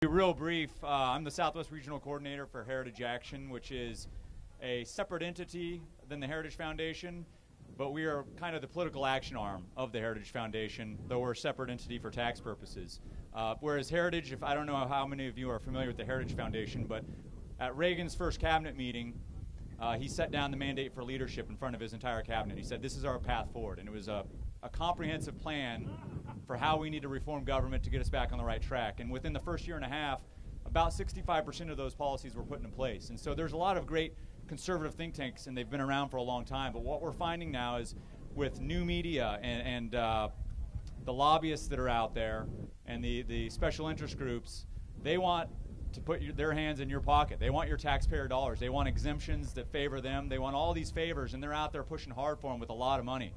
Be real brief, I'm the Southwest Regional Coordinator for Heritage Action, which is a separate entity than the Heritage Foundation, but we are kind of the political action arm of the Heritage Foundation, though we're a separate entity for tax purposes. Whereas Heritage, I don't know how many of you are familiar with the Heritage Foundation, but at Reagan's first cabinet meeting, he set down the mandate for leadership in front of his entire cabinet. He said, this is our path forward, and it was a comprehensive plan for how we need to reform government to get us back on the right track. And within the first year and a half, about 65% of those policies were put into place. And so there's a lot of great conservative think tanks, and they've been around for a long time. But what we're finding now is with new media and the lobbyists that are out there and the special interest groups, they want to put their hands in your pocket. They want your taxpayer dollars. They want exemptions that favor them. They want all these favors, and they're out there pushing hard for them with a lot of money.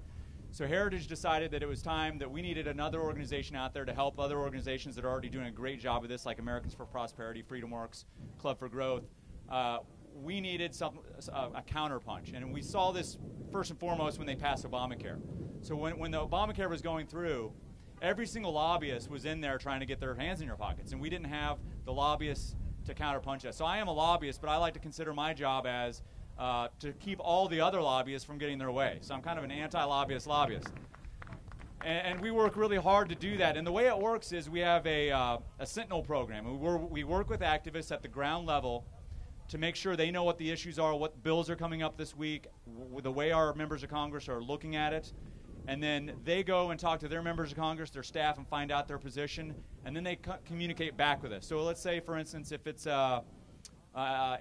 So Heritage decided that it was time that we needed another organization out there to help other organizations that are already doing a great job of this, like Americans for Prosperity, Freedom Works, Club for Growth. We needed a counterpunch, and we saw this first and foremost when they passed Obamacare. So when the Obamacare was going through, every single lobbyist was in there trying to get their hands in your pockets, and we didn't have the lobbyists to counterpunch us. So I am a lobbyist, but I like to consider my job as to keep all the other lobbyists from getting their way. So I'm kind of an anti-lobbyist lobbyist. And we work really hard to do that. And the way it works is we have a Sentinel program. We work with activists at the ground level to make sure they know what the issues are, what bills are coming up this week, the way our members of Congress are looking at it. And then they go and talk to their members of Congress, their staff, and find out their position. And then they communicate back with us. So let's say, for instance, if it's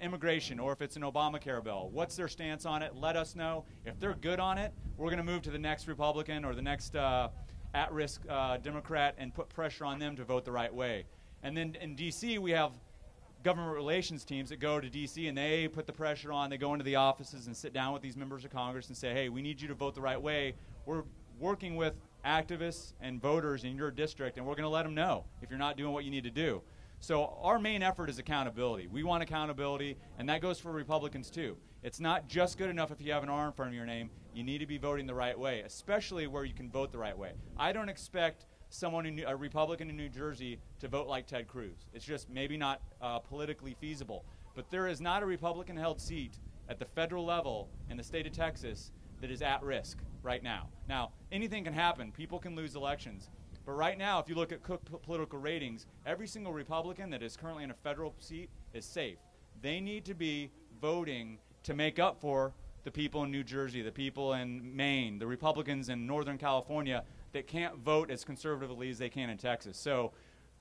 immigration or if it's an Obamacare bill, what's their stance on it? Let us know. If they're good on it, we're going to move to the next Republican or the next at-risk Democrat and put pressure on them to vote the right way. And then in D.C., we have government relations teams that go to D.C. and they put the pressure on. They go into the offices and sit down with these members of Congress and say, hey, we need you to vote the right way. We're working with activists and voters in your district, and we're going to let them know if you're not doing what you need to do. So our main effort is accountability. We want accountability, and that goes for Republicans too. It's not just good enough if you have an R in front of your name. You need to be voting the right way, especially where you can vote the right way. I don't expect a Republican in New Jersey to vote like Ted Cruz. It's just maybe not politically feasible. But there is not a Republican-held seat at the federal level in the state of Texas that is at risk right now. Now, anything can happen. People can lose elections. But right now, if you look at political ratings, every single Republican that is currently in a federal seat is safe. They need to be voting to make up for the people in New Jersey, the people in Maine, the Republicans in Northern California that can't vote as conservatively as they can in Texas. So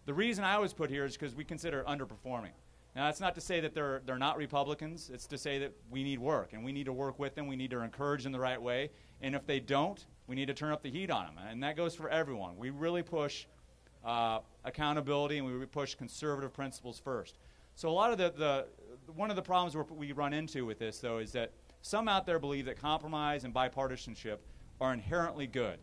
the reason I was put here is because we consider underperforming. Now, that's not to say that they're not Republicans. It's to say that we need work, and we need to work with them. We need to encourage them the right way. And if they don't, we need to turn up the heat on them. And that goes for everyone. We really push accountability, and we push conservative principles first. So a lot of one of the problems we run into with this, though, is that some out there believe that compromise and bipartisanship are inherently good.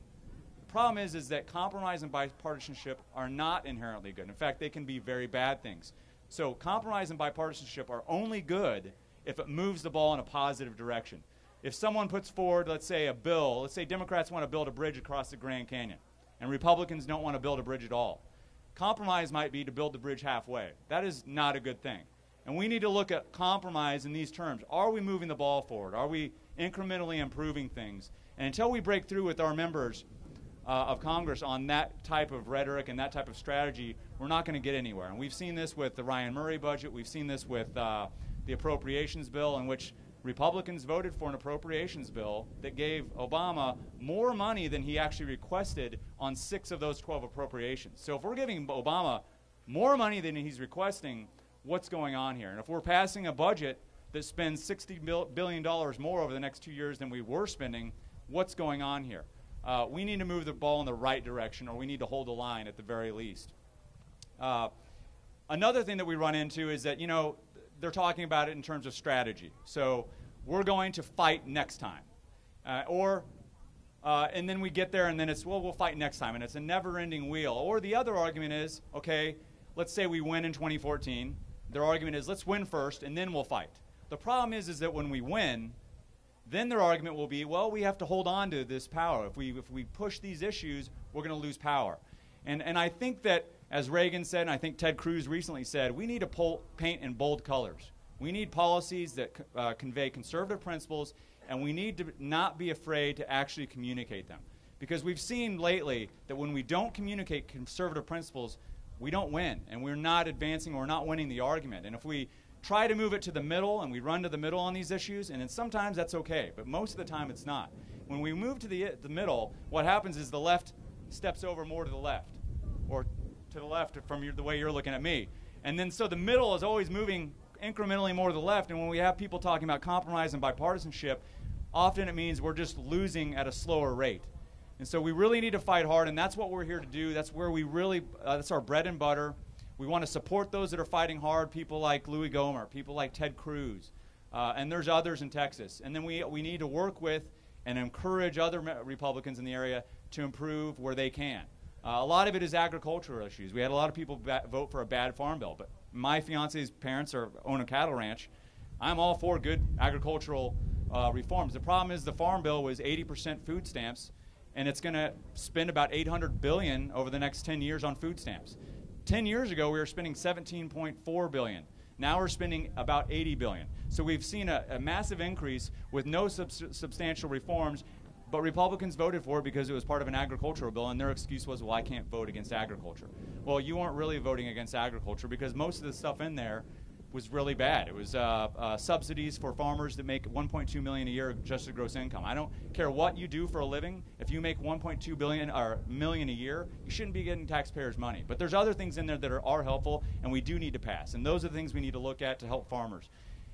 The problem is that compromise and bipartisanship are not inherently good. In fact, they can be very bad things. So compromise and bipartisanship are only good if it moves the ball in a positive direction. If someone puts forward, let's say, a bill, let's say Democrats want to build a bridge across the Grand Canyon, and Republicans don't want to build a bridge at all. Compromise might be to build the bridge halfway. That is not a good thing. And we need to look at compromise in these terms. Are we moving the ball forward? Are we incrementally improving things? And until we break through with our members of Congress on that type of rhetoric and that type of strategy, we're not going to get anywhere. And we've seen this with the Ryan Murray budget. We've seen this with the appropriations bill, in which Republicans voted for an appropriations bill that gave Obama more money than he actually requested on 6 of those 12 appropriations. So if we're giving Obama more money than he's requesting, what's going on here? And if we're passing a budget that spends $60 billion more over the next 2 years than we were spending, what's going on here? We need to move the ball in the right direction, or we need to hold the line at the very least. Another thing that we run into is that, they're talking about it in terms of strategy. So we're going to fight next time. And then we get there and then it's, well, we'll fight next time. And it's a never-ending wheel. Or the other argument is, okay, let's say we win in 2014. Their argument is, let's win first and then we'll fight. The problem is that when we win, then their argument will be, well, we have to hold on to this power. If we push these issues, we're going to lose power. And I think that as Reagan said, and I think Ted Cruz recently said, we need to paint in bold colors. We need policies that convey conservative principles, and we need to not be afraid to actually communicate them. Because we've seen lately that when we don't communicate conservative principles, we don't win, and we're not advancing, we're not winning the argument. And if we try to move it to the middle and we run to the middle on these issues, and then sometimes that's okay, but most of the time it's not. When we move to the middle, what happens is the left steps over more to the left, or to the left from the way you're looking at me. And then so the middle is always moving incrementally more to the left, and when we have people talking about compromise and bipartisanship, often it means we're just losing at a slower rate. And so we really need to fight hard, and that's what we're here to do. That's where we really, that's our bread and butter. We want to support those that are fighting hard, people like Louis Gohmert, people like Ted Cruz, and there's others in Texas. And then we need to work with and encourage other Republicans in the area to improve where they can. A lot of it is agricultural issues. We had a lot of people vote for a bad farm bill, but my fiance's parents own a cattle ranch. I'm all for good agricultural reforms. The problem is the farm bill was 80% food stamps, and it's going to spend about $800 billion over the next 10 years on food stamps. 10 years ago, we were spending $17.4 billion. Now we're spending about $80 billion. So we've seen a massive increase with no substantial reforms, but Republicans voted for it because it was part of an agricultural bill, and their excuse was, well, I can't vote against agriculture. Well, you weren't really voting against agriculture because most of the stuff in there was really bad. It was subsidies for farmers that make $1.2 million a year adjusted gross income. I don't care what you do for a living. If you make $1.2 billion or million a year, you shouldn't be getting taxpayers' money. But there's other things in there that are helpful, and we do need to pass. And those are the things we need to look at to help farmers.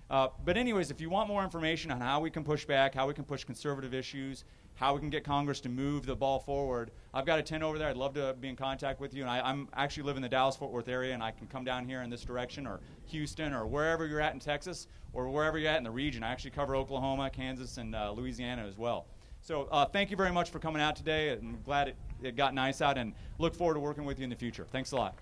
But anyways, if you want more information on how we can push back, how we can push conservative issues, how we can get Congress to move the ball forward, I've got a tent over there. I'd love to be in contact with you. And I'm actually live in the Dallas-Fort Worth area, and I can come down here in this direction, or Houston, or wherever you're at in Texas, or wherever you're at in the region. I actually cover Oklahoma, Kansas, and Louisiana as well. So thank you very much for coming out today. I'm glad it got nice out, and look forward to working with you in the future. Thanks a lot.